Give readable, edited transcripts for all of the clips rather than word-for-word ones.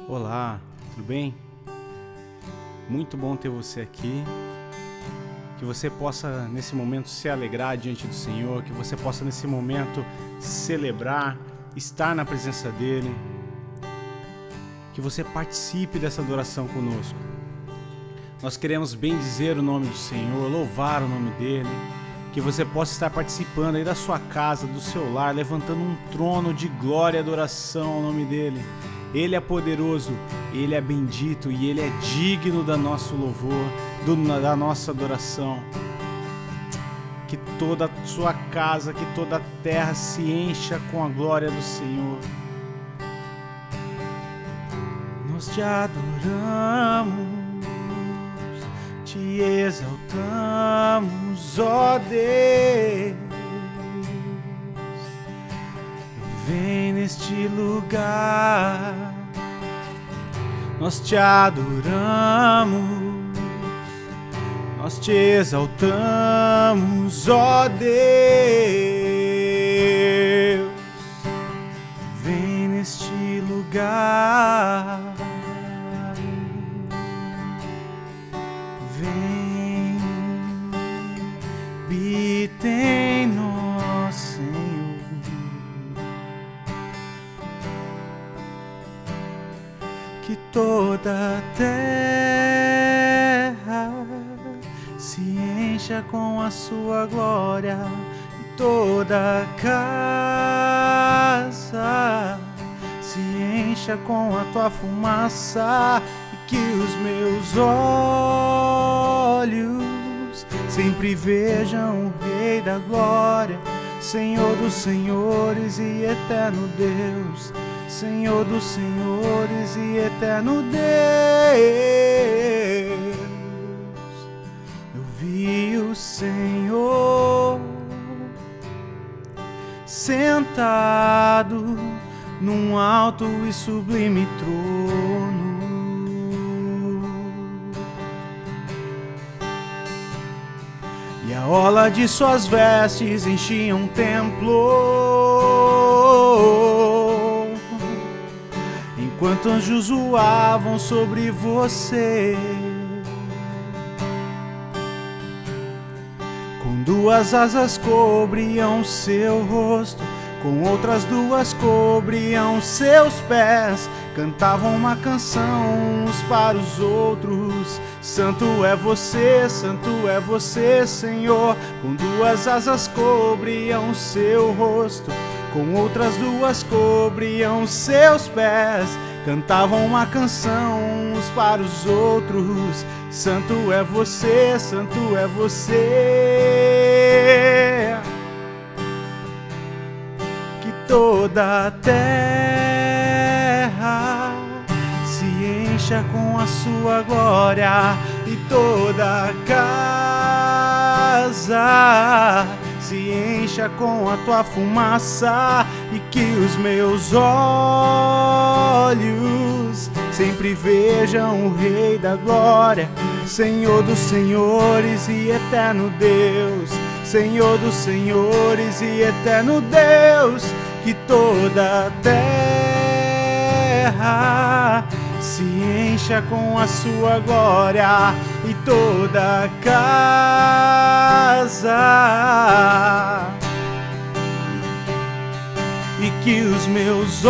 Olá, tudo bem? Muito bom ter você aqui. Que você possa nesse momento se alegrar diante do Senhor, que você possa nesse momento celebrar, estar na presença dEle, que você participe dessa adoração conosco. Nós queremos bendizer o nome do Senhor, louvar o nome dEle, que você possa estar participando aí da sua casa, do seu lar, levantando um trono de glória e adoração ao nome dEle. Ele é poderoso, Ele é bendito e Ele é digno do nosso louvor, da nossa adoração. Que toda a sua casa, que toda a terra se encha com a glória do Senhor. Nós te adoramos, te exaltamos, ó Deus. Vem neste lugar, nós te adoramos, nós te exaltamos, ó Deus. Vem neste lugar, vem, habita em nós, Senhor. Que toda a terra se encha com a sua glória e toda a casa se encha com a tua fumaça e que os meus olhos sempre vejam o Rei da Glória, Senhor dos Senhores e eterno Deus, Senhor dos Senhores e eterno Deus. Eu vi o Senhor sentado num alto e sublime trono, e a orla de suas vestes enchia um templo, enquanto anjos voavam sobre você. Com duas asas cobriam seu rosto, com outras duas cobriam seus pés. Cantavam uma canção uns para os outros: Santo é você, Senhor. Com duas asas cobriam seu rosto, com outras duas cobriam seus pés. Cantavam uma canção uns para os outros: Santo é você, Santo é você. Que toda a terra se encha com a sua glória e toda a casa se encha com a tua fumaça e que os meus olhos sempre vejam o Rei da Glória, Senhor dos Senhores e eterno Deus, Senhor dos Senhores e eterno Deus. Que toda a terra se encha com a sua glória e toda a casa, e que os meus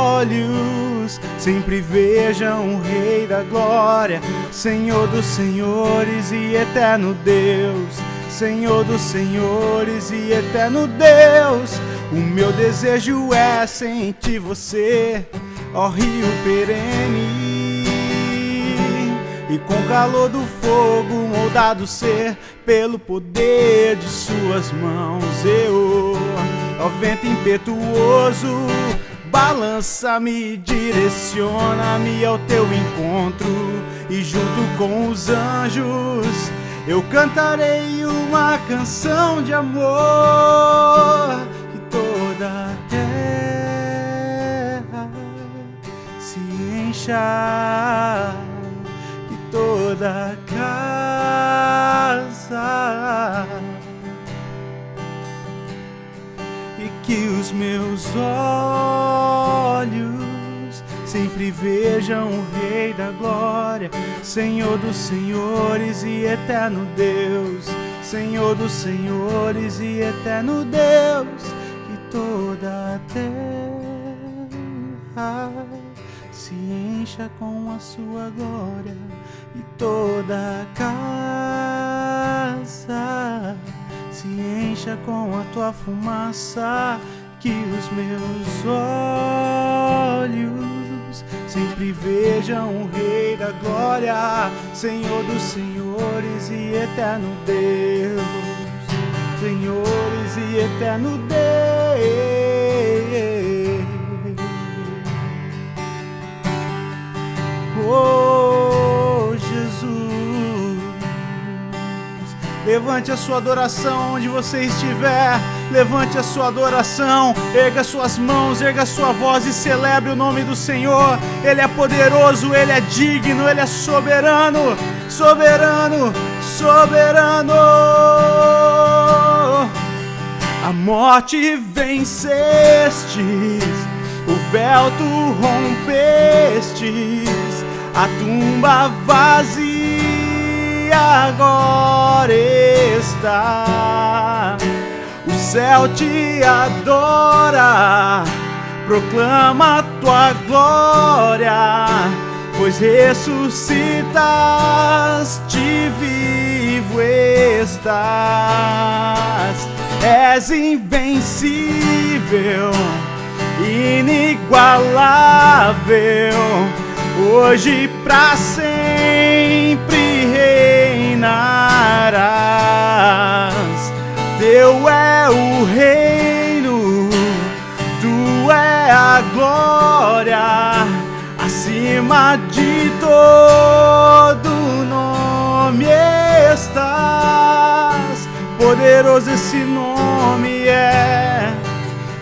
olhos sempre vejam o Rei da Glória, Senhor dos Senhores e eterno Deus, Senhor dos Senhores e eterno Deus. O meu desejo é sentir você, ó Rio perene, e com o calor do fogo moldado ser pelo poder de suas mãos. Eu, ó vento impetuoso, balança-me, direciona-me ao teu encontro, e junto com os anjos eu cantarei uma canção de amor. Que toda a terra se encha, que toda a casa, e que os meus olhos sempre vejam o Rei da Glória, Senhor dos senhores e eterno Deus, Senhor dos senhores e eterno Deus, que toda a terra se encha com a sua glória e toda a casa se encha com a tua fumaça, que os meus olhos sempre vejam o Rei da Glória, Senhor dos senhores e eterno Deus, senhores e eterno Deus. Oh, Jesus, levante a sua adoração onde você estiver, levante a sua adoração, erga suas mãos, erga sua voz e celebre o nome do Senhor. Ele é poderoso, Ele é digno, Ele é soberano, soberano, soberano. A morte vencestes, o véu tu rompestes, a tumba vazia agora está. O céu te adora, proclama a tua glória, pois ressuscitaste, vivo estás. És invencível, inigualável, hoje pra sempre reinarás. Teu é o reino, tu é a glória, acima de todo nome estás. Poderoso esse nome é,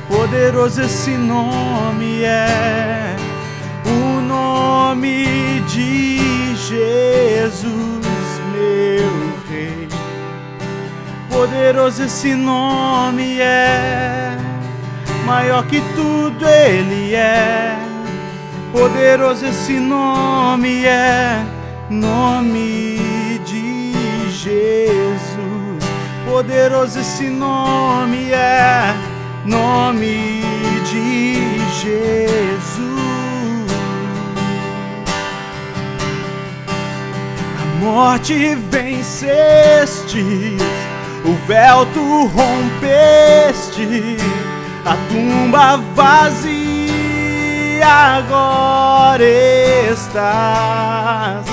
poderoso esse nome é, o nome de Jesus, meu Rei. Poderoso esse nome é, maior que tudo Ele é. Poderoso esse nome é, nome de Jesus. Poderoso esse nome é, nome de Jesus. A morte venceste, o véu tu rompeste, a tumba vazia agora estás.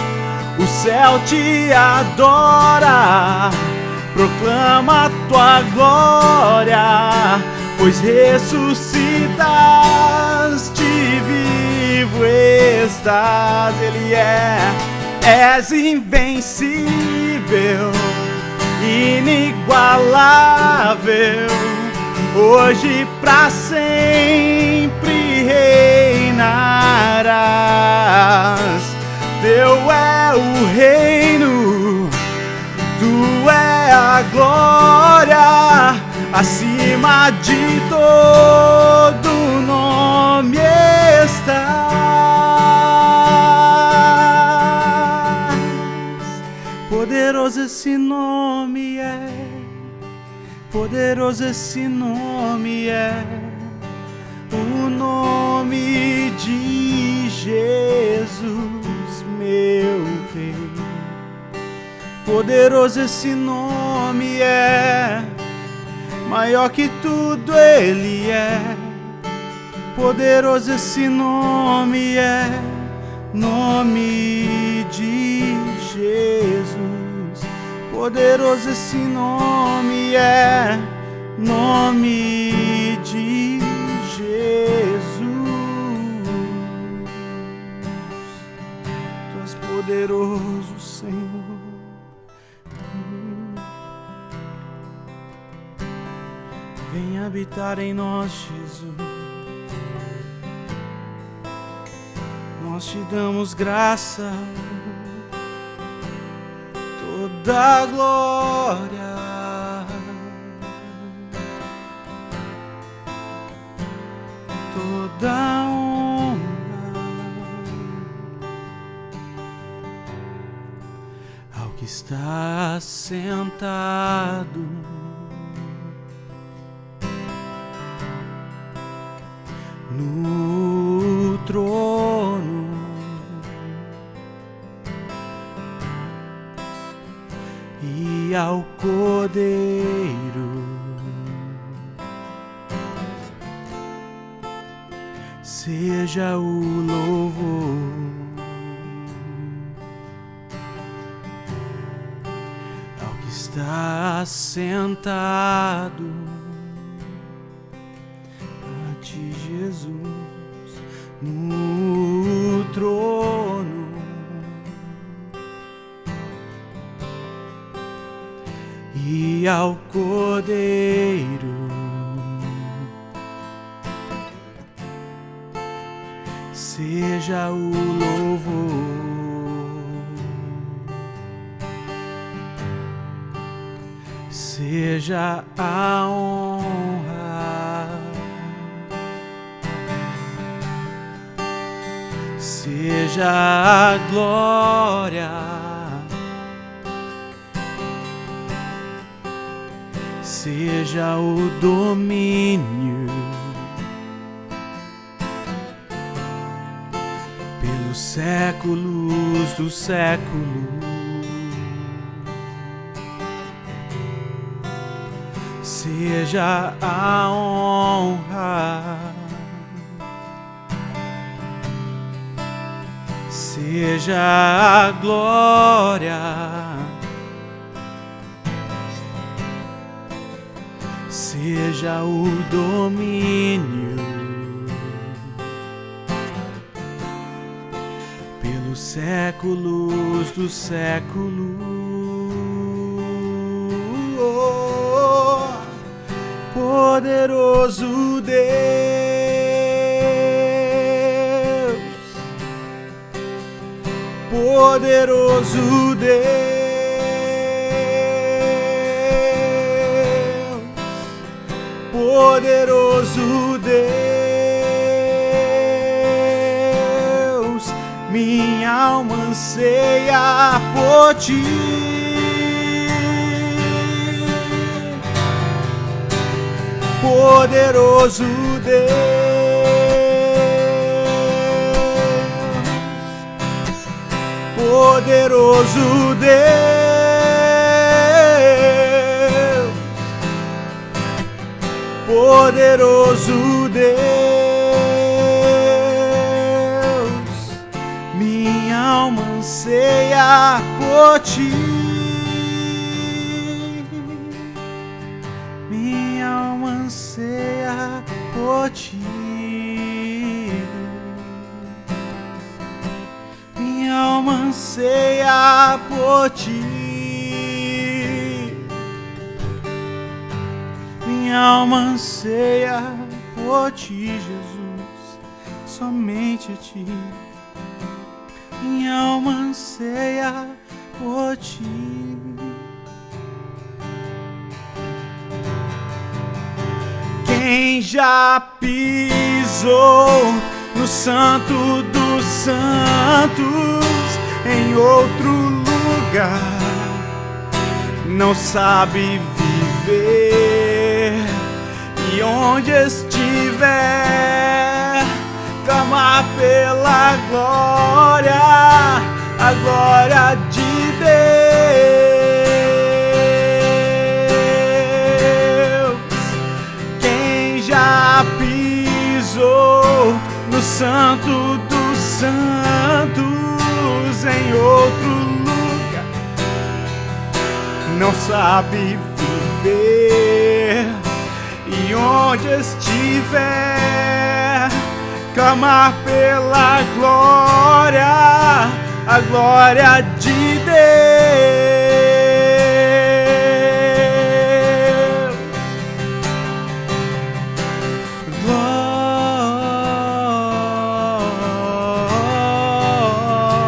O céu te adora, proclama a tua glória, pois ressuscitaste, vivo estás. Ele és invencível, inigualável, hoje pra sempre reinarás. Teu é o reino, tu é a glória, acima de todo nome estás. Poderoso esse nome é, poderoso esse nome é, o nome de Jesus, meu Rei. Poderoso esse nome é, maior que tudo Ele é. Poderoso esse nome é, nome de Jesus. Poderoso esse nome é, nome de Jesus. Tu és poderoso, Senhor. Vem habitar em nós, Jesus. Nós te damos graça, toda a glória, toda a honra. está sentado no trono, e ao Cordeiro seja o louvor. Ao que está sentado ante Jesus no trono, e ao Cordeiro seja o louvor. Seja a honra, seja a glória, seja o domínio pelos séculos dos séculos. Seja a honra, seja a glória, seja o domínio pelos séculos dos séculos. Poderoso Deus, poderoso Deus, poderoso Deus, minha alma anseia por ti. Poderoso Deus, poderoso Deus, poderoso Deus, minha alma anseia por ti. Anseia por ti, minha alma anseia por ti, minha alma anseia por ti, Jesus, somente a ti, minha alma anseia por ti. Quem já pisou no Santo dos Santos em outro lugar não sabe viver, e onde estiver clamar pela glória, a glória de Deus. Já pisou no Santo dos Santos em outro lugar não sabe viver, e onde estiver clamar pela glória, a glória de Deus.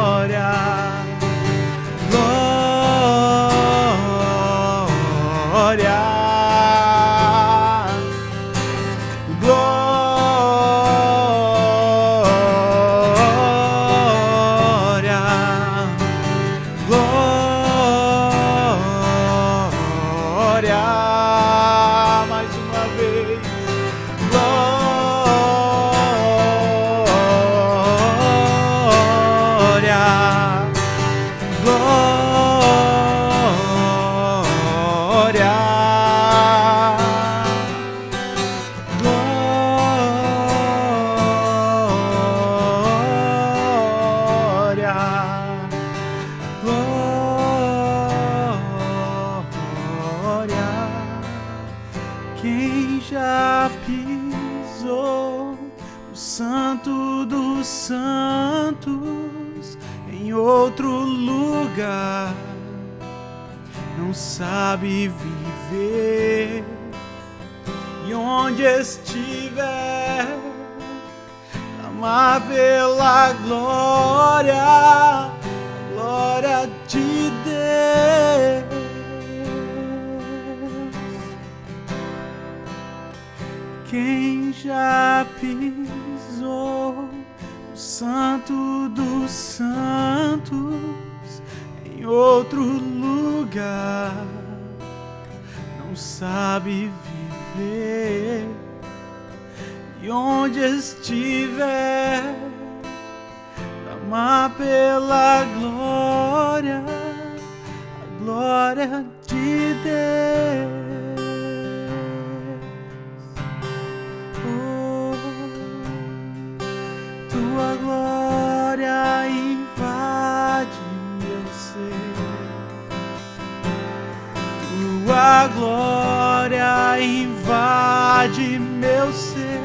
Glória, glória. Quem já pisou no Santo dos Santos em outro lugar não sabe viver, e onde estiver clamar pela glória, a glória de Deus. Quem já pisou no Santo dos Santos em outro lugar não sabe viver, e onde estiver clamar pela glória, a glória de Deus. Tua glória invade meu ser, tua glória invade meu ser,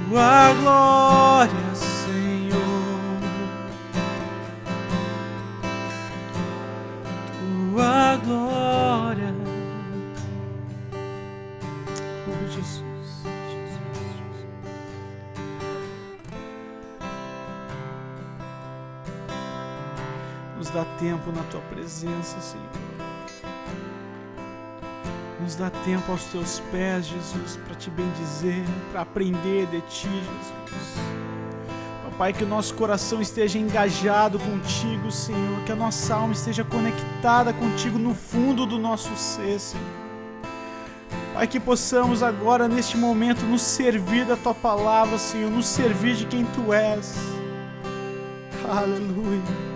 tua glória, Senhor, tua glória, oh Jesus. Nos dá tempo na Tua presença, Senhor. Nos dá tempo aos Teus pés, Jesus, para Te bendizer, para aprender de Ti, Jesus. Papai, que o nosso coração esteja engajado contigo, Senhor. Que a nossa alma esteja conectada contigo no fundo do nosso ser, Senhor. Pai, que possamos agora, neste momento, nos servir da Tua palavra, Senhor. Nos servir de quem Tu és. Aleluia.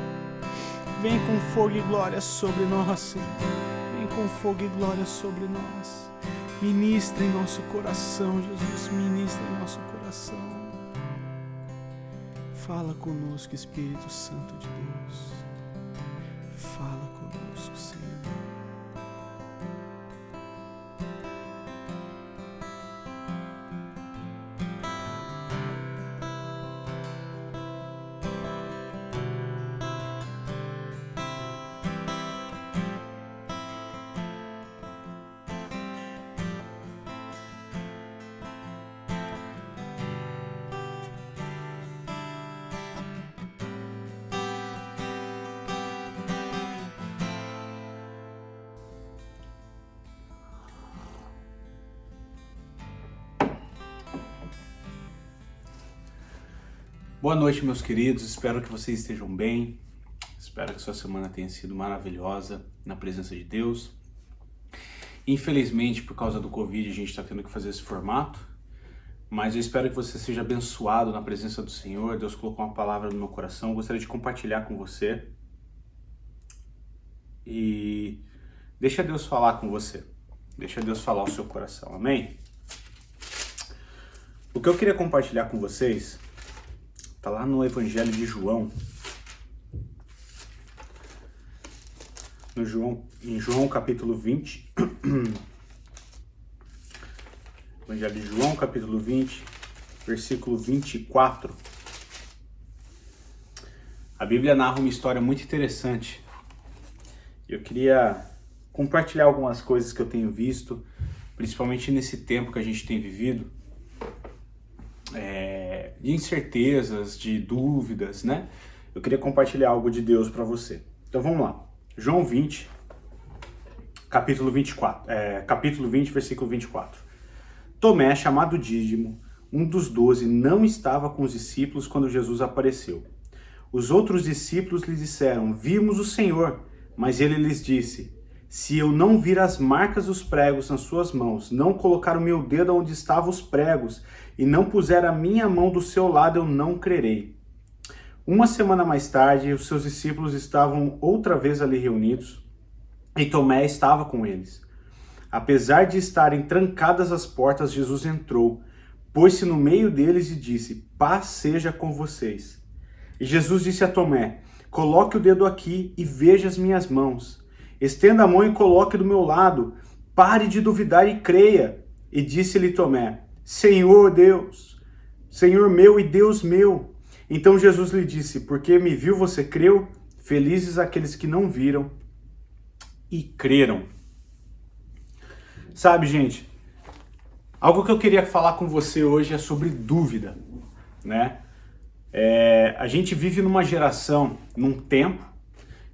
Vem com fogo e glória sobre nós, Senhor. Vem com fogo e glória sobre nós. Ministra em nosso coração, Jesus. Ministra em nosso coração. Fala conosco, Espírito Santo de Deus. Fala conosco, Senhor. Boa noite, meus queridos. Espero que vocês estejam bem. Espero que sua semana tenha sido maravilhosa na presença de Deus. Infelizmente, por causa do Covid, a gente está tendo que fazer esse formato, mas eu espero que você seja abençoado na presença do Senhor. Deus colocou uma palavra no meu coração. Eu gostaria de compartilhar com você. E deixa Deus falar com você. Deixa Deus falar ao seu coração. Amém? O que eu queria compartilhar com vocês está lá no Evangelho de João. Em João capítulo 20. Evangelho de João capítulo 20, versículo 24. A Bíblia narra uma história muito interessante. Eu queria compartilhar algumas coisas que eu tenho visto, principalmente nesse tempo que a gente tem vivido. De incertezas, de dúvidas, né? Eu queria compartilhar algo de Deus para você. Então vamos lá. João 20, capítulo 20, versículo 24. Tomé, chamado Dídimo, um dos 12, não estava com os discípulos quando Jesus apareceu. Os outros discípulos lhe disseram: vimos o Senhor. Mas ele lhes disse: se eu não vir as marcas dos pregos nas suas mãos, não colocar o meu dedo onde estavam os pregos, e não puser a minha mão do seu lado, eu não crerei. Uma semana mais tarde, os seus discípulos estavam outra vez ali reunidos, e Tomé estava com eles. Apesar de estarem trancadas as portas, Jesus entrou, pôs-se no meio deles e disse: paz seja com vocês. E Jesus disse a Tomé: coloque o dedo aqui e veja as minhas mãos. Estenda a mão e coloque do meu lado. Pare de duvidar e creia. E disse-lhe Tomé: Senhor Deus, Senhor meu e Deus meu. Então Jesus lhe disse: porque me viu, você creu? Felizes aqueles que não viram e creram. Sabe, gente, algo que eu queria falar com você hoje é sobre dúvida, né? A gente vive numa geração, num tempo,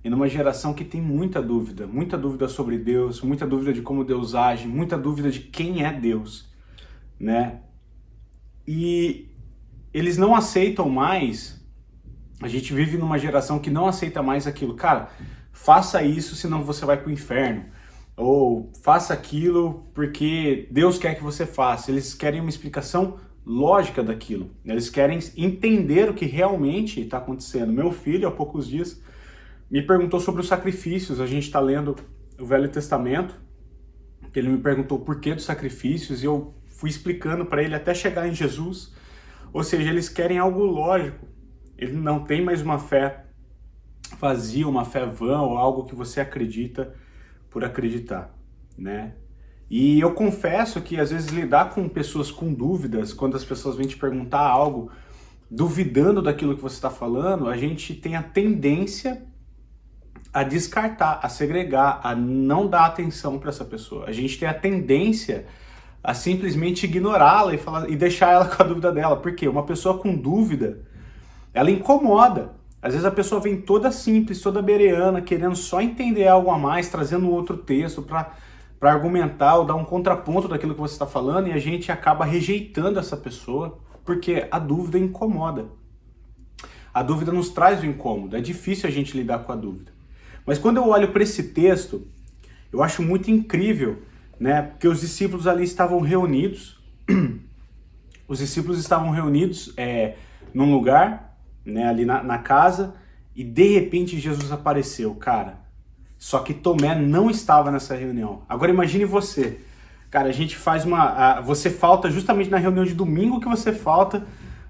e numa geração que tem muita dúvida sobre Deus, muita dúvida de como Deus age, muita dúvida de quem é Deus, né? E eles não aceitam mais, a gente vive numa geração que não aceita mais aquilo, cara, faça isso senão você vai pro inferno, ou faça aquilo porque Deus quer que você faça. Eles querem uma explicação lógica daquilo, eles querem entender o que realmente está acontecendo. Meu filho, há poucos dias, me perguntou sobre os sacrifícios. A gente está lendo o Velho Testamento, ele me perguntou o porquê dos sacrifícios, e eu fui explicando para ele até chegar em Jesus. Ou seja, eles querem algo lógico, ele não tem mais uma fé vazia, uma fé vã, ou algo que você acredita por acreditar, né? E eu confesso que às vezes lidar com pessoas com dúvidas, quando as pessoas vêm te perguntar algo, duvidando daquilo que você está falando, a gente tem a tendência a descartar, a segregar, a não dar atenção para essa pessoa. A gente tem a tendência a simplesmente ignorá-la e deixar ela com a dúvida dela. Por quê? Uma pessoa com dúvida, ela incomoda. Às vezes a pessoa vem toda simples, toda bereana, querendo só entender algo a mais, trazendo outro texto para argumentar ou dar um contraponto daquilo que você está falando, e a gente acaba rejeitando essa pessoa, porque a dúvida incomoda. A dúvida nos traz o incômodo, é difícil a gente lidar com a dúvida. Mas quando eu olho para esse texto, eu acho muito incrível, né? Porque os discípulos ali estavam reunidos, os discípulos estavam reunidos num lugar, né, ali na casa, e de repente Jesus apareceu, cara. Só que Tomé não estava nessa reunião. Agora imagine você, cara, a gente faz você falta justamente na reunião de domingo que você falta,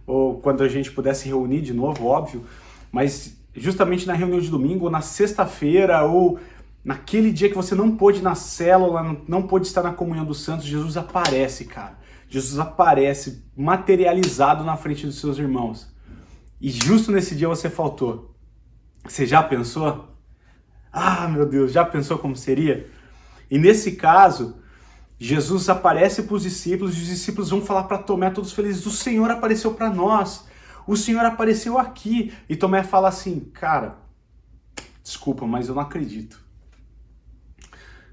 ou quando a gente pudesse reunir de novo, óbvio, mas justamente na reunião de domingo, ou na sexta-feira, ou naquele dia que você não pôde ir na célula, não pôde estar na comunhão dos santos, Jesus aparece, cara. Jesus aparece materializado na frente dos seus irmãos. E justo nesse dia você faltou. Você já pensou? Ah, meu Deus, já pensou como seria? E nesse caso, Jesus aparece para os discípulos, e os discípulos vão falar para Tomé, todos felizes: o Senhor apareceu para nós, o Senhor apareceu aqui. E Tomé fala assim: cara, desculpa, mas eu não acredito.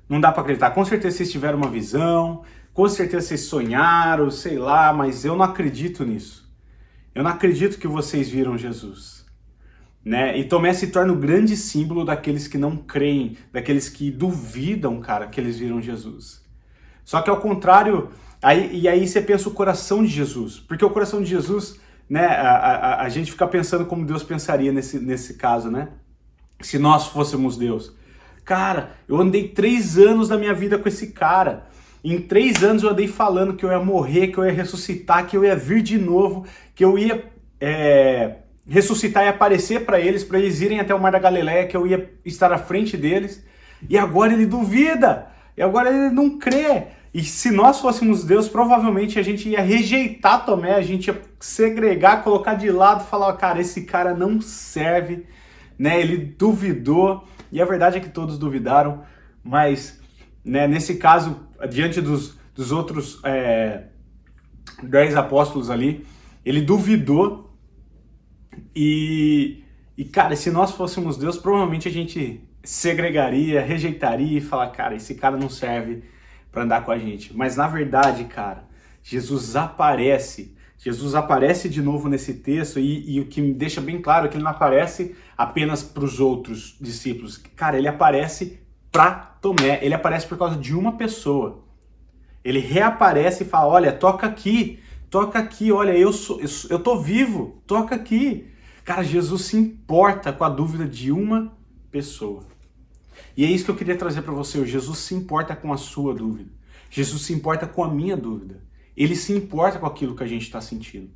Não dá para acreditar. Com certeza vocês tiveram uma visão, com certeza vocês sonharam, sei lá, mas eu não acredito nisso. Eu não acredito que vocês viram Jesus. Né? E Tomé se torna o grande símbolo daqueles que não creem, daqueles que duvidam, cara, que eles viram Jesus. Só que ao contrário, aí você pensa o coração de Jesus, porque o coração de Jesus, né, a gente fica pensando como Deus pensaria nesse caso, né? Se nós fôssemos Deus. Cara, eu andei 3 anos da minha vida com esse cara. Em 3 anos eu andei falando que eu ia morrer, que eu ia ressuscitar, que eu ia vir de novo, que eu ia ressuscitar e aparecer para eles irem até o Mar da Galileia, que eu ia estar à frente deles. E agora ele duvida, e agora ele não crê. E se nós fôssemos Deus, provavelmente a gente ia rejeitar Tomé, a gente ia segregar, colocar de lado, falar: cara, esse cara não serve, né? Ele duvidou, e a verdade é que todos duvidaram, mas, né, nesse caso, diante dos outros 10 apóstolos ali, ele duvidou. E cara, se nós fôssemos Deus, provavelmente a gente segregaria, rejeitaria e falar: cara, esse cara não serve para andar com a gente. Mas na verdade, cara, Jesus aparece de novo nesse texto, e o que me deixa bem claro é que ele não aparece apenas para os outros discípulos. Cara, ele aparece para Tomé, ele aparece por causa de uma pessoa. Ele reaparece e fala: olha, toca aqui, olha, eu tô vivo, toca aqui. Cara, Jesus se importa com a dúvida de uma pessoa. E é isso que eu queria trazer para você. O Jesus se importa com a sua dúvida. Jesus se importa com a minha dúvida. Ele se importa com aquilo que a gente está sentindo.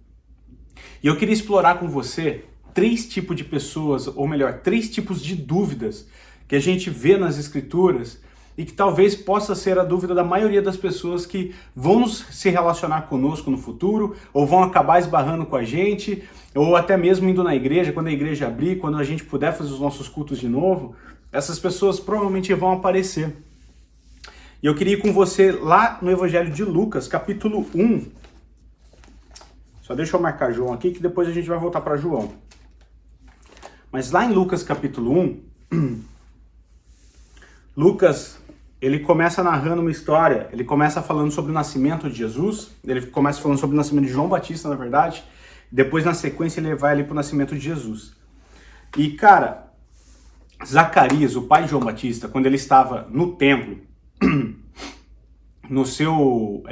E eu queria explorar com você 3 tipos de pessoas, ou melhor, 3 tipos de dúvidas que a gente vê nas Escrituras e que talvez possa ser a dúvida da maioria das pessoas que vão se relacionar conosco no futuro, ou vão acabar esbarrando com a gente, ou até mesmo indo na igreja, quando a igreja abrir, quando a gente puder fazer os nossos cultos de novo, essas pessoas provavelmente vão aparecer. E eu queria ir com você lá no Evangelho de Lucas, capítulo 1. Só deixa eu marcar João aqui, que depois a gente vai voltar para João. Mas lá em Lucas, capítulo 1, Lucas, ele começa narrando uma história, ele começa falando sobre o nascimento de Jesus, ele começa falando sobre o nascimento de João Batista, na verdade, depois na sequência ele vai ali para o nascimento de Jesus. E cara, Zacarias, o pai de João Batista, quando ele estava no templo, no seu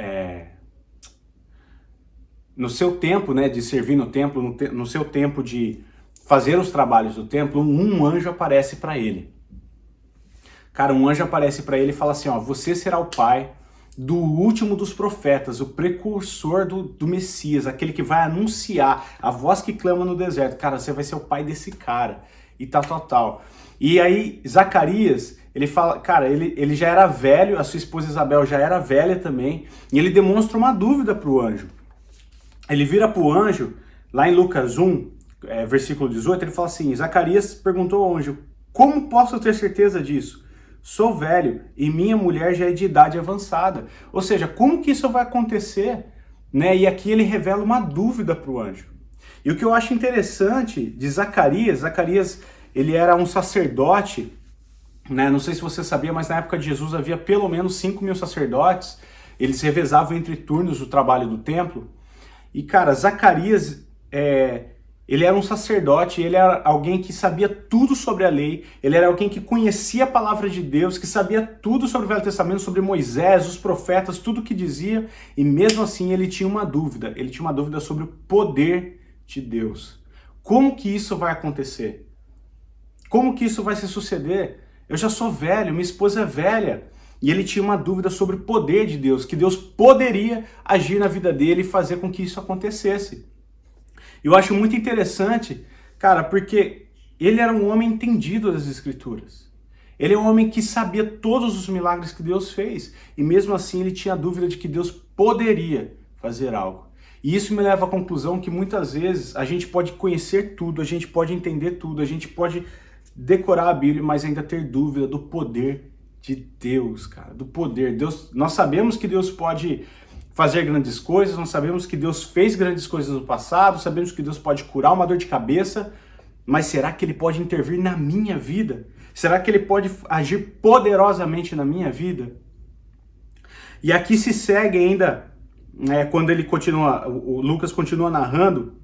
tempo, né, de servir no templo, no seu tempo de fazer os trabalhos do templo, um anjo aparece para ele. Cara, um anjo aparece para ele e fala assim, ó, você será o pai do último dos profetas, o precursor do Messias, aquele que vai anunciar, a voz que clama no deserto. Cara, você vai ser o pai desse cara, e tal. E aí, Zacarias, ele fala, cara, ele já era velho, a sua esposa Isabel já era velha também, e ele demonstra uma dúvida para o anjo. Ele vira para o anjo, lá em Lucas 1, versículo 18, ele fala assim, Zacarias perguntou ao anjo, como posso ter certeza disso? Sou velho e minha mulher já é de idade avançada. Ou seja, como que isso vai acontecer? Né? E aqui ele revela uma dúvida para o anjo. E o que eu acho interessante de Zacarias, ele era um sacerdote, né? Não sei se você sabia, mas na época de Jesus havia pelo menos 5.000 sacerdotes. Eles revezavam entre turnos o trabalho do templo. E cara, Zacarias, ele era um sacerdote, ele era alguém que sabia tudo sobre a lei, ele era alguém que conhecia a palavra de Deus, que sabia tudo sobre o Velho Testamento, sobre Moisés, os profetas, tudo que dizia, e mesmo assim ele tinha uma dúvida sobre o poder de Deus. Como que isso vai acontecer? Como que isso vai se suceder? Eu já sou velho, minha esposa é velha, e ele tinha uma dúvida sobre o poder de Deus, que Deus poderia agir na vida dele e fazer com que isso acontecesse. Eu acho muito interessante, cara, porque ele era um homem entendido das Escrituras. Ele é um homem que sabia todos os milagres que Deus fez. E mesmo assim ele tinha a dúvida de que Deus poderia fazer algo. E isso me leva à conclusão que muitas vezes a gente pode conhecer tudo, a gente pode entender tudo, a gente pode decorar a Bíblia, mas ainda ter dúvida do poder de Deus, cara. Do poder. Deus, nós sabemos que Deus pode fazer grandes coisas, nós sabemos que Deus fez grandes coisas no passado, sabemos que Deus pode curar uma dor de cabeça, mas será que Ele pode intervir na minha vida? Será que Ele pode agir poderosamente na minha vida? E aqui se segue ainda, quando ele continua, o Lucas continua narrando,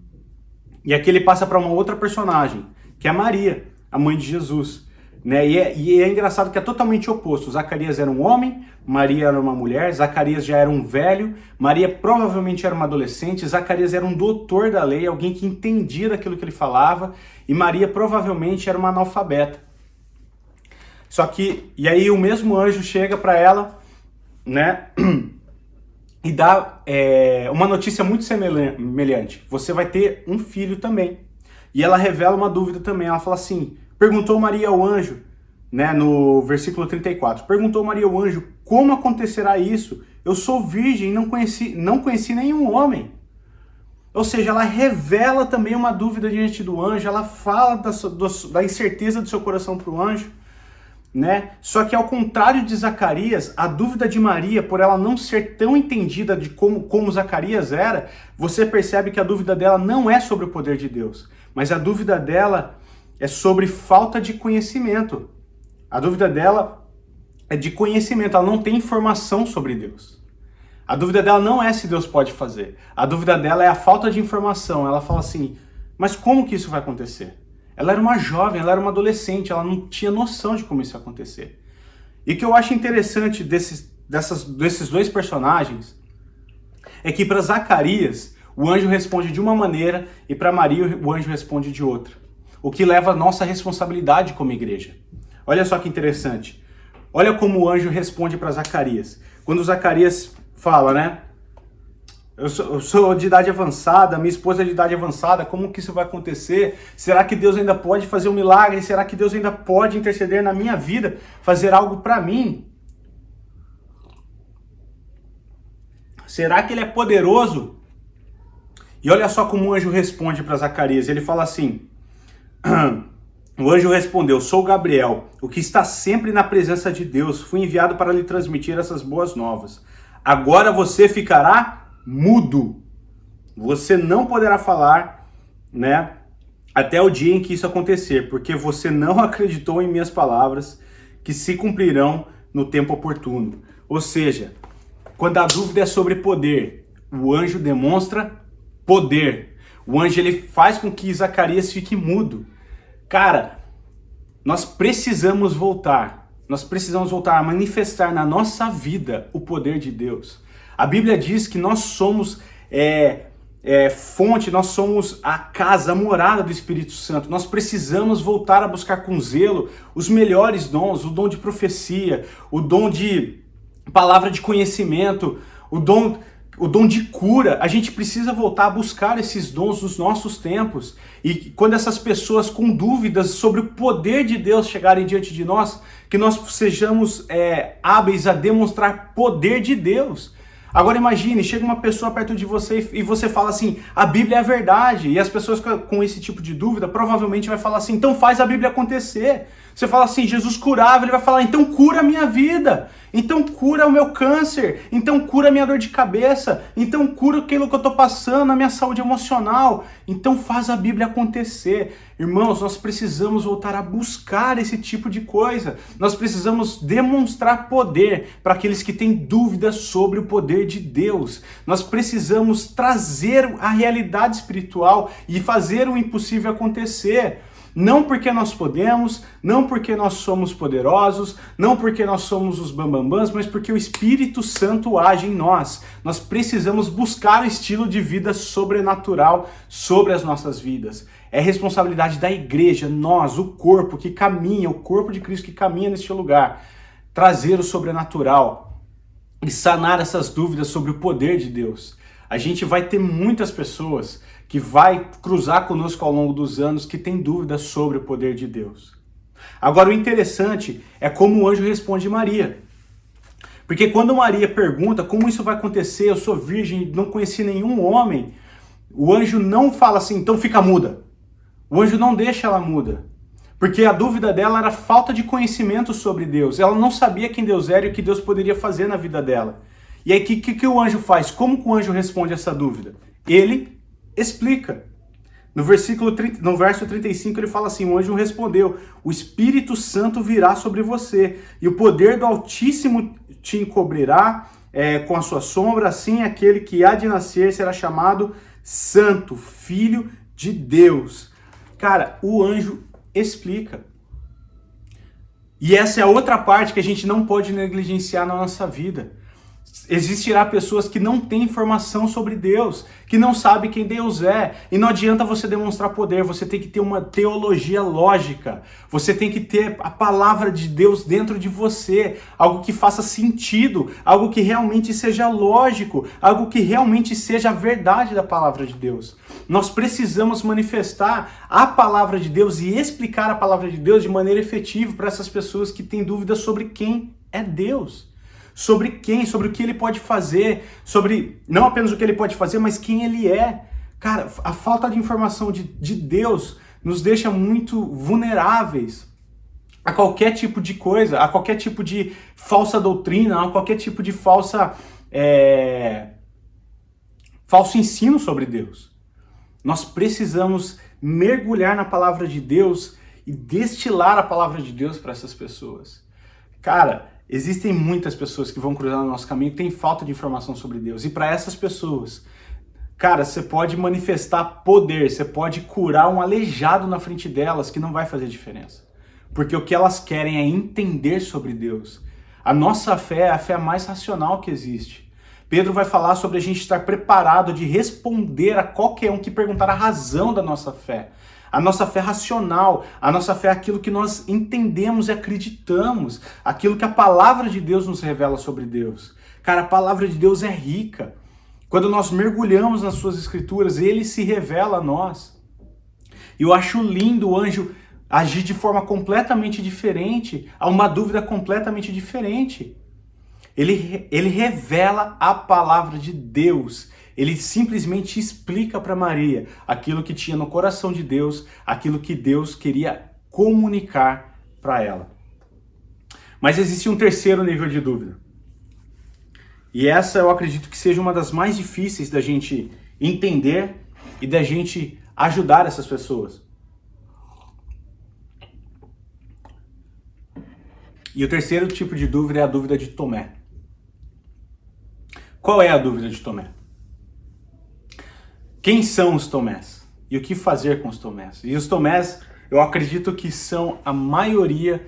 e aqui ele passa para uma outra personagem, que é Maria, a mãe de Jesus. Né? E é engraçado que é totalmente oposto. Zacarias era um homem, Maria era uma mulher, Zacarias já era um velho, Maria provavelmente era uma adolescente, Zacarias era um doutor da lei, alguém que entendia daquilo que ele falava, e Maria provavelmente era uma analfabeta. Só que, e aí o mesmo anjo chega para ela, né, e dá uma notícia muito semelhante. Você vai ter um filho também. E ela revela uma dúvida também, ela fala assim, perguntou Maria ao anjo, né, no versículo 34, perguntou Maria ao anjo, como acontecerá isso? Eu sou virgem e não conheci nenhum homem. Ou seja, ela revela também uma dúvida diante do anjo, ela fala da incerteza do seu coração para o anjo, né? Só que ao contrário de Zacarias, a dúvida de Maria, por ela não ser tão entendida de como Zacarias era, você percebe que a dúvida dela não é sobre o poder de Deus, mas a dúvida dela é sobre falta de conhecimento. A dúvida dela é de conhecimento, ela não tem informação sobre Deus. A dúvida dela não é se Deus pode fazer. A dúvida dela é a falta de informação. Ela fala assim, mas como que isso vai acontecer? Ela era uma jovem, ela era uma adolescente, ela não tinha noção de como isso ia acontecer. E o que eu acho interessante desses dois personagens é que para Zacarias, o anjo responde de uma maneira e para Maria o anjo responde de outra. O que leva a nossa responsabilidade como igreja. Olha só que interessante. Olha como o anjo responde para Zacarias. Quando Zacarias fala, né? Eu sou de idade avançada, minha esposa é de idade avançada, como que isso vai acontecer? Será que Deus ainda pode fazer um milagre? Será que Deus ainda pode interceder na minha vida, fazer algo para mim? Será que ele é poderoso? E olha só como o anjo responde para Zacarias. Ele fala assim: o anjo respondeu: sou Gabriel, o que está sempre na presença de Deus. Fui enviado para lhe transmitir essas boas novas. Agora você ficará mudo. Você não poderá falar, né, até o dia em que isso acontecer, porque você não acreditou em minhas palavras, que se cumprirão no tempo oportuno. Ou seja, quando a dúvida é sobre poder, o anjo demonstra poder. O anjo, ele faz com que Zacarias fique mudo. Cara, nós precisamos voltar a manifestar na nossa vida o poder de Deus. A Bíblia diz que nós somos fonte, nós somos a casa, a morada do Espírito Santo. Nós precisamos voltar a buscar com zelo os melhores dons, o dom de profecia, o dom de palavra de conhecimento, o dom de cura. A gente precisa voltar a buscar esses dons nos nossos tempos. E quando essas pessoas com dúvidas sobre o poder de Deus chegarem diante de nós, que nós sejamos hábeis a demonstrar poder de Deus. Agora imagine, chega uma pessoa perto de você e você fala assim: a Bíblia é a verdade. E as pessoas com esse tipo de dúvida provavelmente vai falar assim: então faz a Bíblia acontecer. Você fala assim: Jesus curava, ele vai falar: então cura a minha vida, então cura o meu câncer, então cura a minha dor de cabeça, então cura aquilo que eu estou passando, a minha saúde emocional, então faz a Bíblia acontecer. Irmãos, nós precisamos voltar a buscar esse tipo de coisa. Nós precisamos demonstrar poder para aqueles que têm dúvidas sobre o poder de Deus. Nós precisamos trazer a realidade espiritual e fazer o impossível acontecer. Não porque nós podemos, não porque nós somos poderosos, não porque nós somos os bambambãs, mas porque o Espírito Santo age em nós. Nós precisamos buscar o estilo de vida sobrenatural sobre as nossas vidas. É responsabilidade da igreja, nós, o corpo que caminha, o corpo de Cristo que caminha neste lugar, trazer o sobrenatural e sanar essas dúvidas sobre o poder de Deus. A gente vai ter muitas pessoas que vai cruzar conosco ao longo dos anos que tem dúvidas sobre o poder de Deus. Agora, o interessante é como o anjo responde Maria. Porque quando Maria pergunta como isso vai acontecer, eu sou virgem, não conheci nenhum homem, o anjo não fala assim, então fica muda. O anjo não deixa ela muda. Porque a dúvida dela era falta de conhecimento sobre Deus. Ela não sabia quem Deus era e o que Deus poderia fazer na vida dela. E aí, o que o anjo faz? Como que o anjo responde essa dúvida? Ele explica. No verso 35 ele fala assim: o anjo respondeu: o Espírito Santo virá sobre você e o poder do Altíssimo te encobrirá com a sua sombra, assim aquele que há de nascer será chamado Santo, Filho de Deus. Cara, o anjo explica. E essa é a outra parte que a gente não pode negligenciar na nossa vida. Existirá pessoas que não têm informação sobre Deus, que não sabem quem Deus é, e não adianta você demonstrar poder, você tem que ter uma teologia lógica, você tem que ter a palavra de Deus dentro de você, algo que faça sentido, algo que realmente seja lógico, algo que realmente seja a verdade da palavra de Deus. Nós precisamos manifestar a palavra de Deus e explicar a palavra de Deus de maneira efetiva para essas pessoas que têm dúvidas sobre quem é Deus. Sobre quem, sobre o que ele pode fazer, sobre não apenas o que ele pode fazer, mas quem ele é. Cara, a falta de informação de Deus nos deixa muito vulneráveis a qualquer tipo de coisa, a qualquer tipo de falsa doutrina, a qualquer tipo de falso ensino sobre Deus. Nós precisamos mergulhar na palavra de Deus e destilar a palavra de Deus para essas pessoas. Cara, existem muitas pessoas que vão cruzar no nosso caminho que têm falta de informação sobre Deus. E para essas pessoas, cara, você pode manifestar poder, você pode curar um aleijado na frente delas que não vai fazer diferença. Porque o que elas querem é entender sobre Deus. A nossa fé é a fé mais racional que existe. Pedro vai falar sobre a gente estar preparado de responder a qualquer um que perguntar a razão da nossa fé. A nossa fé racional, a nossa fé é aquilo que nós entendemos e acreditamos, aquilo que a palavra de Deus nos revela sobre Deus. Cara, a palavra de Deus é rica. Quando nós mergulhamos nas suas escrituras, ele se revela a nós. E eu acho lindo o anjo agir de forma completamente diferente, a uma dúvida completamente diferente. Ele revela a palavra de Deus. Ele simplesmente explica para Maria aquilo que tinha no coração de Deus, aquilo que Deus queria comunicar para ela. Mas existe um terceiro nível de dúvida. E essa eu acredito que seja uma das mais difíceis da gente entender e da gente ajudar essas pessoas. E o terceiro tipo de dúvida é a dúvida de Tomé. Qual é a dúvida de Tomé? Quem são os Tomés? E o que fazer com os Tomés? E os Tomés, eu acredito que são a maioria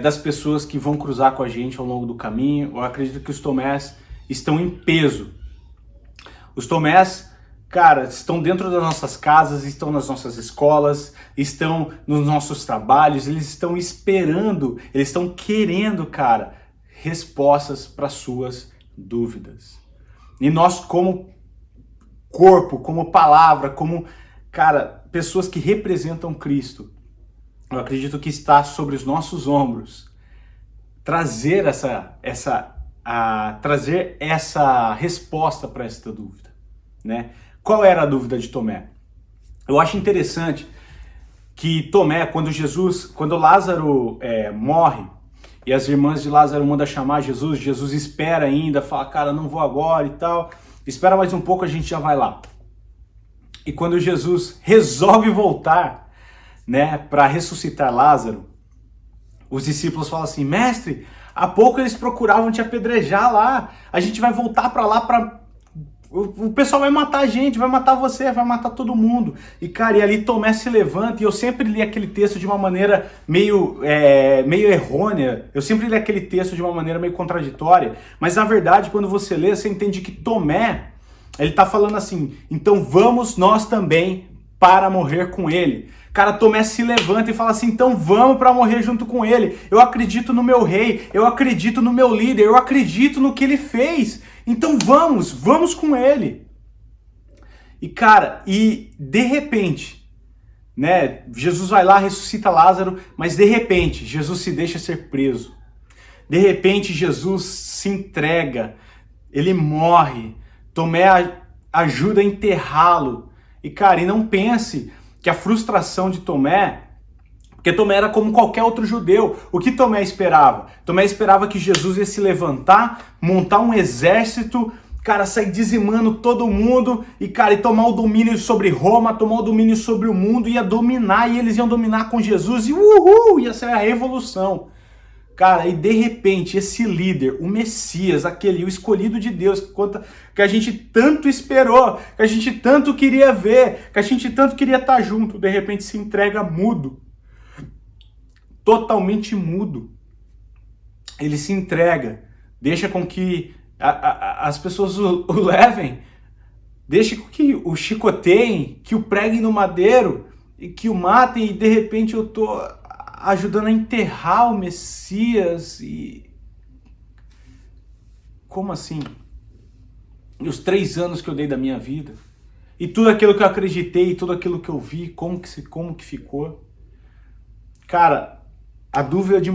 das pessoas que vão cruzar com a gente ao longo do caminho. Eu acredito que os Tomés estão em peso. Os Tomés, cara, estão dentro das nossas casas, estão nas nossas escolas, estão nos nossos trabalhos, eles estão esperando, eles estão querendo, cara, respostas para suas dúvidas. E nós, como corpo, como palavra, como, cara, pessoas que representam Cristo, eu acredito que está sobre os nossos ombros trazer trazer essa resposta para esta dúvida, né? Qual era a dúvida de Tomé? Eu acho interessante que Tomé, quando Lázaro morre, e as irmãs de Lázaro mandam chamar Jesus, Jesus espera ainda, fala, cara, não vou agora e tal, espera mais um pouco, a gente já vai lá. E quando Jesus resolve voltar, né, para ressuscitar Lázaro, os discípulos falam assim, mestre, há pouco eles procuravam te apedrejar lá, a gente vai voltar para lá, o pessoal vai matar a gente, vai matar você, vai matar todo mundo. E cara, e ali Tomé se levanta, e eu sempre li aquele texto de uma maneira meio errônea, eu sempre li aquele texto de uma maneira meio contraditória, mas na verdade quando você lê, você entende que Tomé, ele tá falando assim, então vamos nós também para morrer com ele. Cara, Tomé se levanta e fala assim, então vamos para morrer junto com ele. Eu acredito no meu rei, eu acredito no meu líder, eu acredito no que ele fez. Então vamos com ele. E cara, e de repente, né, Jesus vai lá, ressuscita Lázaro, mas de repente Jesus se deixa ser preso. De repente Jesus se entrega, ele morre. Tomé ajuda a enterrá-lo. E cara, e não pense que a frustração de Tomé, porque Tomé era como qualquer outro judeu, o que Tomé esperava? Tomé esperava que Jesus ia se levantar, montar um exército, cara, sair dizimando todo mundo e, cara, e tomar o domínio sobre Roma, tomar o domínio sobre o mundo, ia dominar, e eles iam dominar com Jesus, e ia ser a revolução. Cara, e de repente, esse líder, o Messias, o escolhido de Deus, que a gente tanto esperou, que a gente tanto queria ver, que a gente tanto queria estar junto, de repente se entrega mudo. Totalmente mudo. Ele se entrega, deixa com que as pessoas o levem, deixa com que o chicoteiem, que o preguem no madeiro, e que o matem, e de repente eu tô ajudando a enterrar o Messias. E como assim? E os 3 anos que eu dei da minha vida, e tudo aquilo que eu acreditei, tudo aquilo que eu vi, como que ficou? Cara, a dúvida de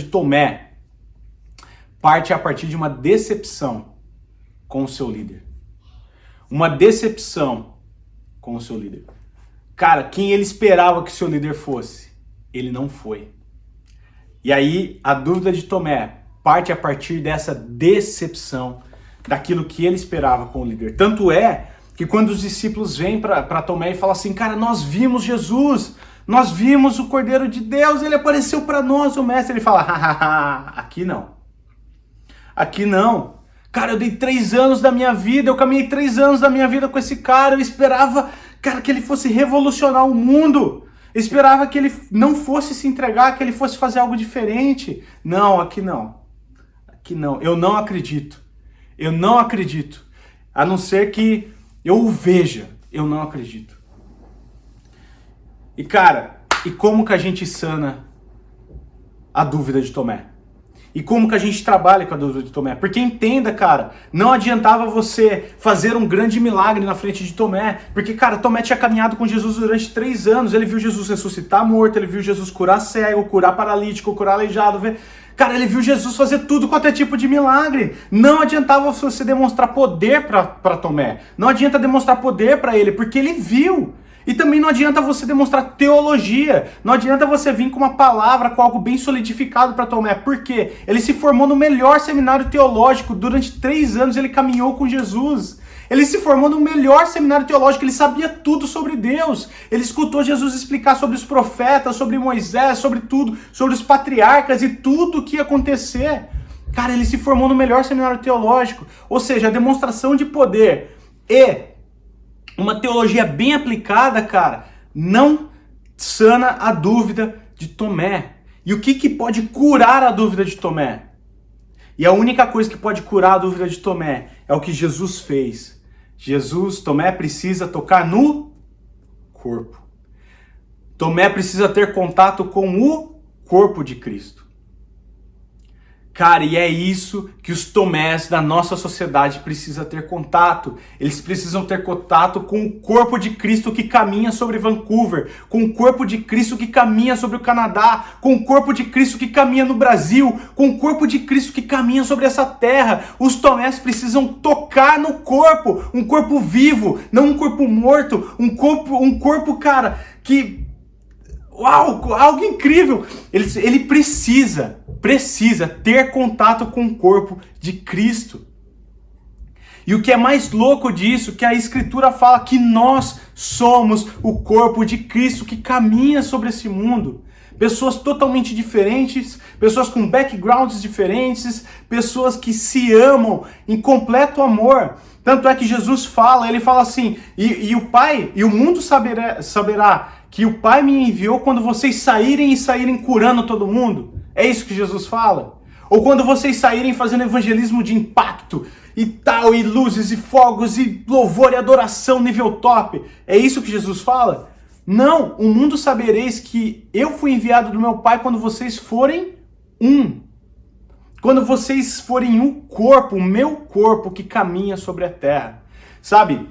Tomé parte a partir de uma decepção com o seu líder. Uma decepção com o seu líder. Cara, quem ele esperava que seu líder fosse, ele não foi. E aí, a dúvida de Tomé parte a partir dessa decepção, daquilo que ele esperava com o líder. Tanto é que quando os discípulos vêm para Tomé e falam assim, cara, nós vimos Jesus, nós vimos o Cordeiro de Deus, ele apareceu para nós, o mestre. Ele fala, hahaha, aqui não. Aqui não. Cara, eu dei 3 anos da minha vida, eu caminhei 3 anos da minha vida com esse cara, eu esperava, cara, que ele fosse revolucionar o mundo. Eu esperava que ele não fosse se entregar, que ele fosse fazer algo diferente. Não, aqui não. Aqui não. Eu não acredito. Eu não acredito. A não ser que eu o veja. Eu não acredito. E cara, e como que a gente sana a dúvida de Tomé? E como que a gente trabalha com a dúvida de Tomé? Porque entenda, cara, não adiantava você fazer um grande milagre na frente de Tomé. Porque, cara, Tomé tinha caminhado com Jesus durante 3 anos. Ele viu Jesus ressuscitar morto, ele viu Jesus curar cego, curar paralítico, curar aleijado. Cara, ele viu Jesus fazer tudo quanto é tipo de milagre. Não adiantava você demonstrar poder para Tomé. Não adianta demonstrar poder para ele, porque ele viu. E também não adianta você demonstrar teologia. Não adianta você vir com uma palavra, com algo bem solidificado para Tomé. Por quê? Ele se formou no melhor seminário teológico. Durante 3 anos ele caminhou com Jesus. Ele se formou no melhor seminário teológico, ele sabia tudo sobre Deus. Ele escutou Jesus explicar sobre os profetas, sobre Moisés, sobre tudo, sobre os patriarcas e tudo o que ia acontecer. Cara, ele se formou no melhor seminário teológico. Ou seja, a demonstração de poder e uma teologia bem aplicada, cara, não sana a dúvida de Tomé. E o que pode curar a dúvida de Tomé? E a única coisa que pode curar a dúvida de Tomé é o que Jesus fez. Tomé precisa tocar no corpo. Tomé precisa ter contato com o corpo de Cristo. Cara, e é isso que os Tomés da nossa sociedade precisam ter contato. Eles precisam ter contato com o corpo de Cristo que caminha sobre Vancouver, com o corpo de Cristo que caminha sobre o Canadá, com o corpo de Cristo que caminha no Brasil, com o corpo de Cristo que caminha sobre essa terra. Os Tomés precisam tocar no corpo, um corpo vivo, não um corpo morto, um corpo, cara, que... Uau, algo incrível! Ele precisa ter contato com o corpo de Cristo. E o que é mais louco disso, que a Escritura fala que nós somos o corpo de Cristo que caminha sobre esse mundo. Pessoas totalmente diferentes, pessoas com backgrounds diferentes, pessoas que se amam em completo amor. Tanto é que Jesus fala, ele fala assim, e o Pai, e o mundo saberá que o Pai me enviou quando vocês saírem curando todo mundo. É isso que Jesus fala? Ou quando vocês saírem fazendo evangelismo de impacto e tal, e luzes e fogos e louvor e adoração nível top. É isso que Jesus fala? Não, o mundo sabereis que eu fui enviado do meu Pai quando vocês forem um. Quando vocês forem um corpo, o meu corpo que caminha sobre a terra. Sabe,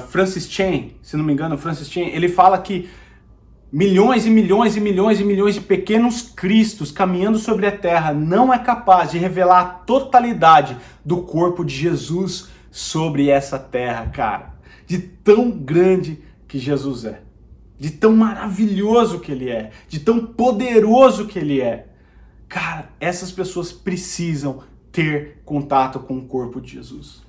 Francis Chan, se não me engano, Francis Chan, ele fala que milhões e milhões e milhões e milhões de pequenos cristos caminhando sobre a terra não é capaz de revelar a totalidade do corpo de Jesus sobre essa terra, cara. De tão grande que Jesus é, de tão maravilhoso que ele é, de tão poderoso que ele é. Cara, essas pessoas precisam ter contato com o corpo de Jesus.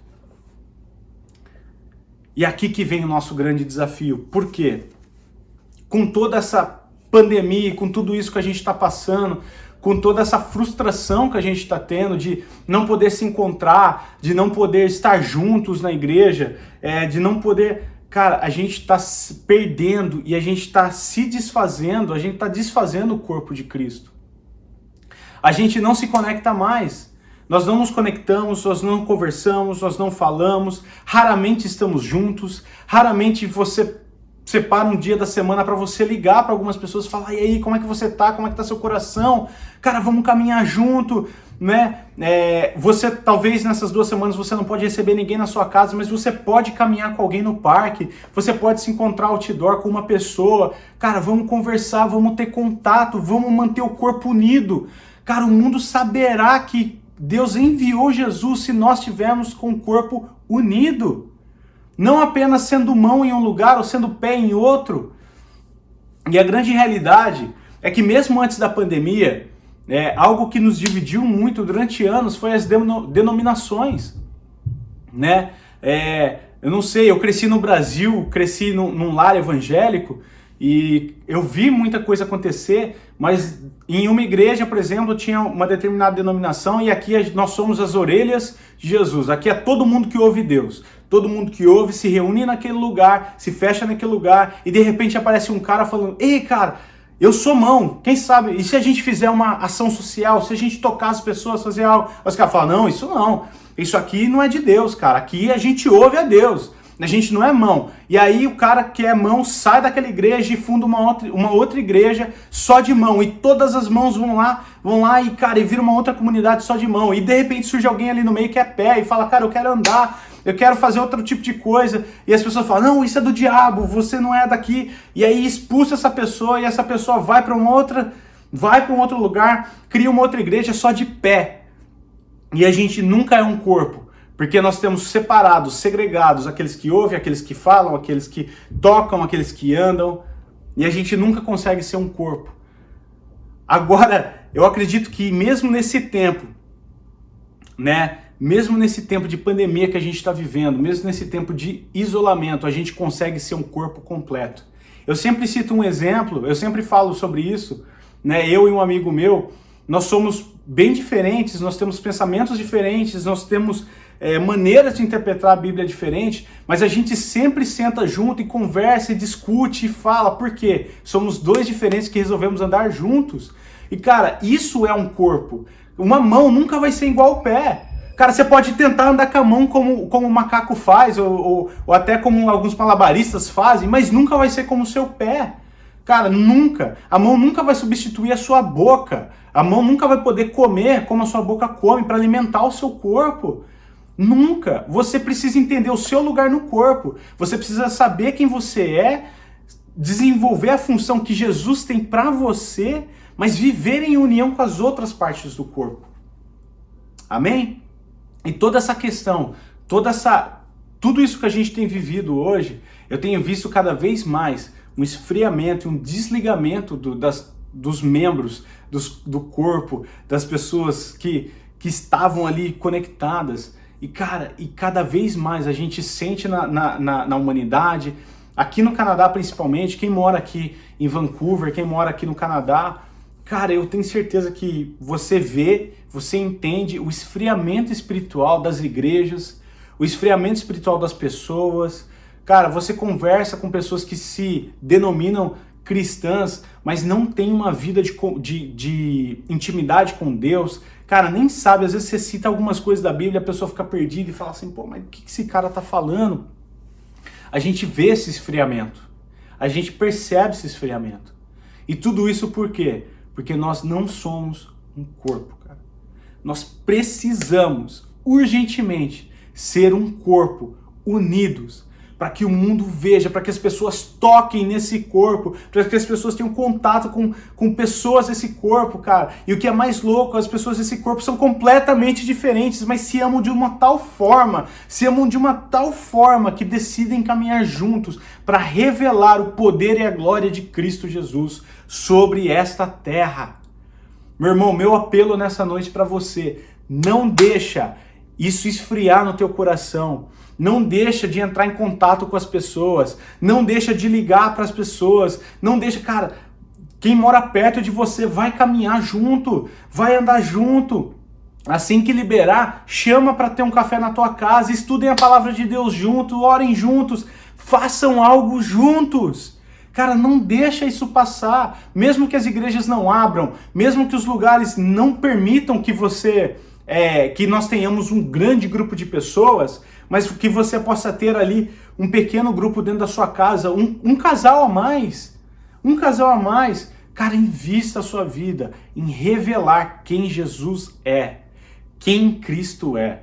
E aqui que vem o nosso grande desafio. Por quê? Com toda essa pandemia, com tudo isso que a gente está passando, com toda essa frustração que a gente está tendo de não poder se encontrar, de não poder estar juntos na igreja, de não poder... Cara, a gente está se perdendo e a gente está se desfazendo, a gente está desfazendo o corpo de Cristo. A gente não se conecta mais. Nós não nos conectamos, nós não conversamos, nós não falamos, raramente estamos juntos, raramente você separa um dia da semana para você ligar para algumas pessoas e falar, e aí, como é que você tá? Como é que tá seu coração? Cara, vamos caminhar junto, né? Você, talvez nessas 2 semanas você não pode receber ninguém na sua casa, mas você pode caminhar com alguém no parque, você pode se encontrar outdoor com uma pessoa. Cara, vamos conversar, vamos ter contato, vamos manter o corpo unido. Cara, o mundo saberá que Deus enviou Jesus se nós tivermos com o corpo unido. Não apenas sendo mão em um lugar ou sendo pé em outro. E a grande realidade é que mesmo antes da pandemia, algo que nos dividiu muito durante anos foi as denominações. Né? Eu não sei, eu cresci no Brasil, cresci num lar evangélico, e eu vi muita coisa acontecer, mas em uma igreja, por exemplo, tinha uma determinada denominação e aqui nós somos as orelhas de Jesus. Aqui é todo mundo que ouve Deus. Todo mundo que ouve se reúne naquele lugar, se fecha naquele lugar e de repente aparece um cara falando, ei cara, eu sou mão, quem sabe, e se a gente fizer uma ação social, se a gente tocar as pessoas, fazer algo, os caras falam, não, isso aqui não é de Deus, cara, aqui a gente ouve a Deus. A gente não é mão. E aí o cara que é mão sai daquela igreja e funda uma outra igreja só de mão. E todas as mãos vão lá e, cara, e vira uma outra comunidade só de mão. E de repente surge alguém ali no meio que é pé e fala, cara, eu quero andar, eu quero fazer outro tipo de coisa. E as pessoas falam, não, isso é do diabo, você não é daqui. E aí expulsa essa pessoa e essa pessoa vai para uma outra vai para um outro lugar, cria uma outra igreja só de pé. E a gente nunca é um corpo, porque nós temos separados, segregados, aqueles que ouvem, aqueles que falam, aqueles que tocam, aqueles que andam, e a gente nunca consegue ser um corpo. Agora, eu acredito que mesmo nesse tempo, né, mesmo nesse tempo de pandemia que a gente está vivendo, mesmo nesse tempo de isolamento, a gente consegue ser um corpo completo. Eu sempre cito um exemplo, eu sempre falo sobre isso, né, eu e um amigo meu, nós somos bem diferentes, nós temos pensamentos diferentes, nós temos maneiras de interpretar a Bíblia diferente, mas a gente sempre senta junto e conversa e discute e fala. Por quê? Somos dois diferentes que resolvemos andar juntos. E cara, isso é um corpo. Uma mão nunca vai ser igual ao pé. Cara, você pode tentar andar com a mão como o macaco faz, ou até como alguns malabaristas fazem, mas nunca vai ser como o seu pé. Cara, nunca. A mão nunca vai substituir a sua boca. A mão nunca vai poder comer como a sua boca come para alimentar o seu corpo. Nunca. Você precisa entender o seu lugar no corpo. Você precisa saber quem você é, desenvolver a função que Jesus tem para você, mas viver em união com as outras partes do corpo. Amém? E toda essa questão, tudo isso que a gente tem vivido hoje, eu tenho visto cada vez mais um esfriamento, um desligamento dos membros do corpo, das pessoas que estavam ali conectadas. E cara, e cada vez mais a gente sente na humanidade, aqui no Canadá principalmente, quem mora aqui em Vancouver, quem mora aqui no Canadá, cara, eu tenho certeza que você vê, você entende o esfriamento espiritual das igrejas, o esfriamento espiritual das pessoas. Cara, você conversa com pessoas que se denominam cristãs, mas não tem uma vida de intimidade com Deus. Cara, nem sabe, às vezes você cita algumas coisas da Bíblia, a pessoa fica perdida e fala assim, pô, mas o que esse cara tá falando? A gente vê esse esfriamento, a gente percebe esse esfriamento. E tudo isso por quê? Porque nós não somos um corpo, cara. Nós precisamos urgentemente ser um corpo, unidos, para que o mundo veja, para que as pessoas toquem nesse corpo, para que as pessoas tenham contato com pessoas desse corpo, cara. E o que é mais louco, as pessoas desse corpo são completamente diferentes, mas se amam de uma tal forma, que decidem caminhar juntos para revelar o poder e a glória de Cristo Jesus sobre esta terra. Meu irmão, meu apelo nessa noite para você, não deixa isso esfriar no teu coração. Não deixa de entrar em contato com as pessoas, não deixa de ligar para as pessoas, não deixa, cara, quem mora perto de você vai caminhar junto, vai andar junto. Assim que liberar, chama para ter um café na tua casa, estudem a palavra de Deus juntos, orem juntos, façam algo juntos. Cara, não deixa isso passar, mesmo que as igrejas não abram, mesmo que os lugares não permitam que que nós tenhamos um grande grupo de pessoas, mas que você possa ter ali um pequeno grupo dentro da sua casa, um casal a mais. Cara, invista a sua vida em revelar quem Jesus é, quem Cristo é.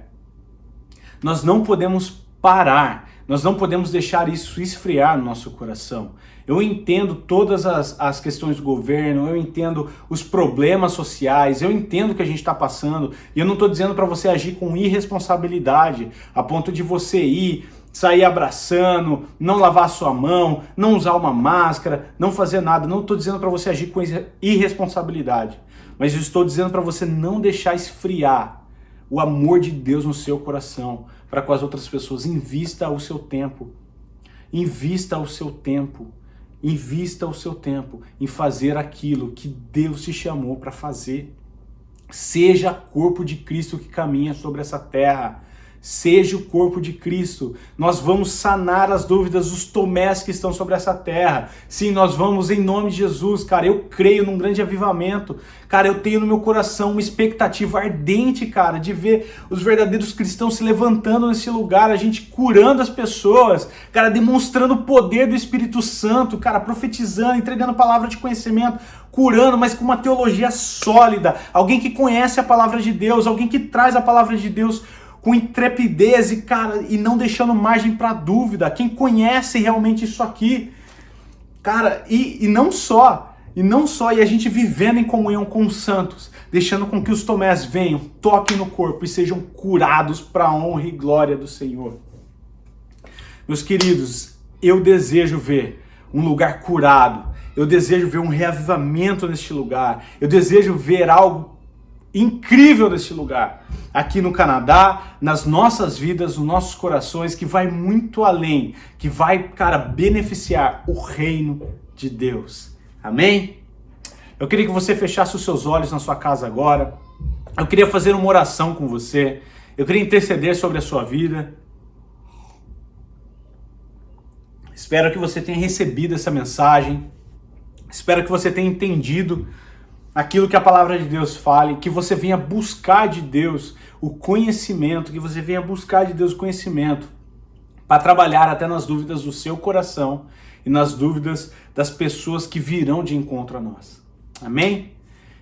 Nós não podemos parar, nós não podemos deixar isso esfriar no nosso coração. Eu entendo todas as questões do governo, eu entendo os problemas sociais, eu entendo o que a gente está passando, e eu não estou dizendo para você agir com irresponsabilidade, a ponto de você sair abraçando, não lavar a sua mão, não usar uma máscara, não fazer nada. Não estou dizendo para você agir com irresponsabilidade, mas eu estou dizendo para você não deixar esfriar o amor de Deus no seu coração para com as outras pessoas. Invista o seu tempo. Invista o seu tempo em fazer aquilo que Deus te chamou para fazer. Seja corpo de Cristo que caminha sobre essa terra. Seja o corpo de Cristo. Nós vamos sanar as dúvidas dos Tomés que estão sobre essa terra. Sim, nós vamos em nome de Jesus, cara. Eu creio num grande avivamento. Cara, eu tenho no meu coração uma expectativa ardente, cara, de ver os verdadeiros cristãos se levantando nesse lugar, a gente curando as pessoas, cara, demonstrando o poder do Espírito Santo, cara, profetizando, entregando palavra de conhecimento, curando, mas com uma teologia sólida. Alguém que conhece a palavra de Deus, alguém que traz a palavra de Deus com intrepidez e, cara, e não deixando margem para dúvida. Quem conhece realmente isso aqui, cara, e não só E não só, e a gente vivendo em comunhão com os santos, deixando com que os Tomés venham, toquem no corpo e sejam curados para a honra e glória do Senhor. Meus queridos, eu desejo ver um lugar curado, eu desejo ver um reavivamento neste lugar, eu desejo ver algo incrível neste lugar, aqui no Canadá, nas nossas vidas, nos nossos corações, que vai muito além, que vai, cara, beneficiar o reino de Deus. Amém? Eu queria que você fechasse os seus olhos na sua casa agora. Eu queria fazer uma oração com você. Eu queria interceder sobre a sua vida. Espero que você tenha recebido essa mensagem. Espero que você tenha entendido aquilo que a palavra de Deus fala, que você venha buscar de Deus o conhecimento, que você venha buscar de Deus o conhecimento para trabalhar até nas dúvidas do seu coração e nas dúvidas das pessoas que virão de encontro a nós. Amém?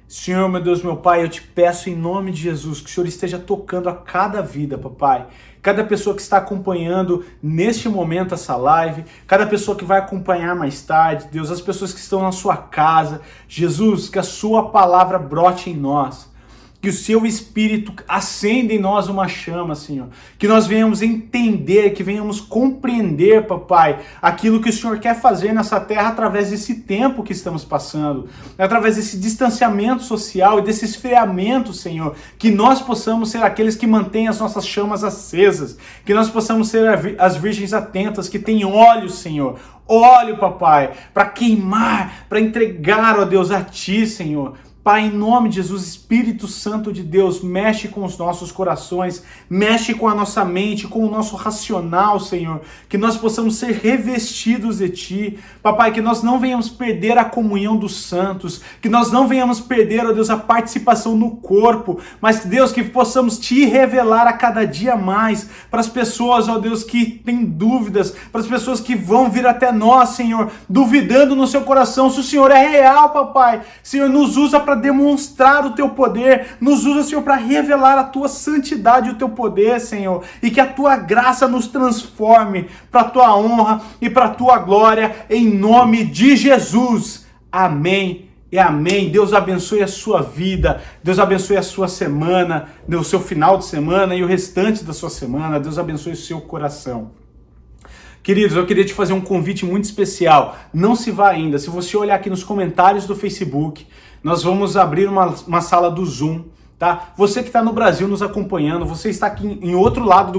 Senhor, meu Deus, meu Pai, eu te peço em nome de Jesus que o Senhor esteja tocando a cada vida, papai. Cada pessoa que está acompanhando neste momento essa live, cada pessoa que vai acompanhar mais tarde, Deus, as pessoas que estão na sua casa, Jesus, que a sua palavra brote em nós, que o seu Espírito acenda em nós uma chama, Senhor, que nós venhamos entender, que venhamos compreender, papai, aquilo que o Senhor quer fazer nessa terra através desse tempo que estamos passando, através desse distanciamento social e desse esfriamento, Senhor, que nós possamos ser aqueles que mantêm as nossas chamas acesas, que nós possamos ser as virgens atentas, que têm olhos, Senhor, óleo, papai, para queimar, para entregar, ó Deus, a Ti, Senhor. Pai, em nome de Jesus, Espírito Santo de Deus, mexe com os nossos corações, mexe com a nossa mente, com o nosso racional, Senhor, que nós possamos ser revestidos de Ti, Papai, que nós não venhamos perder a comunhão dos santos, que nós não venhamos perder, ó Deus, a participação no corpo, mas, Deus, que possamos Te revelar a cada dia mais para as pessoas, ó Deus, que têm dúvidas, para as pessoas que vão vir até nós, Senhor, duvidando no seu coração se o Senhor é real, Papai. Senhor, nos usa para demonstrar o Teu poder, nos usa, Senhor, para revelar a Tua santidade e o Teu poder, Senhor, e que a Tua graça nos transforme para a Tua honra e para a Tua glória, em nome de Jesus. Amém e amém. Deus abençoe a sua vida, Deus abençoe a sua semana, o seu final de semana e o restante da sua semana. Deus abençoe o seu coração. Queridos, eu queria te fazer um convite muito especial. Não se vá ainda. Se você olhar aqui nos comentários do Facebook, nós vamos abrir uma sala do Zoom, tá? Você que está no Brasil nos acompanhando, você está aqui no outro lado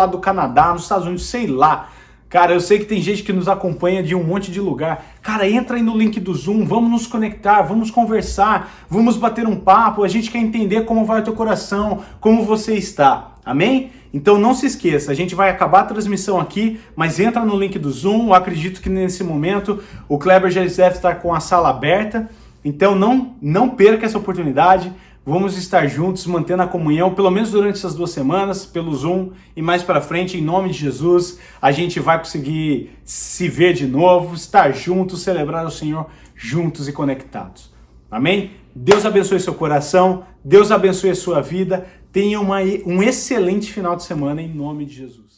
do Canadá, nos Estados Unidos, sei lá. Cara, eu sei que tem gente que nos acompanha de um monte de lugar. Cara, entra aí no link do Zoom, vamos nos conectar, vamos conversar, vamos bater um papo. A gente quer entender como vai o teu coração, como você está. Amém? Então não se esqueça, a gente vai acabar a transmissão aqui, mas entra no link do Zoom. Eu acredito que nesse momento o Kleber já deve estar com a sala aberta. Então não perca essa oportunidade. Vamos estar juntos, mantendo a comunhão, pelo menos durante essas 2 semanas, pelo Zoom, e mais para frente, em nome de Jesus, a gente vai conseguir se ver de novo, estar juntos, celebrar o Senhor juntos e conectados. Amém? Deus abençoe seu coração, Deus abençoe a sua vida, tenha um excelente final de semana, em nome de Jesus.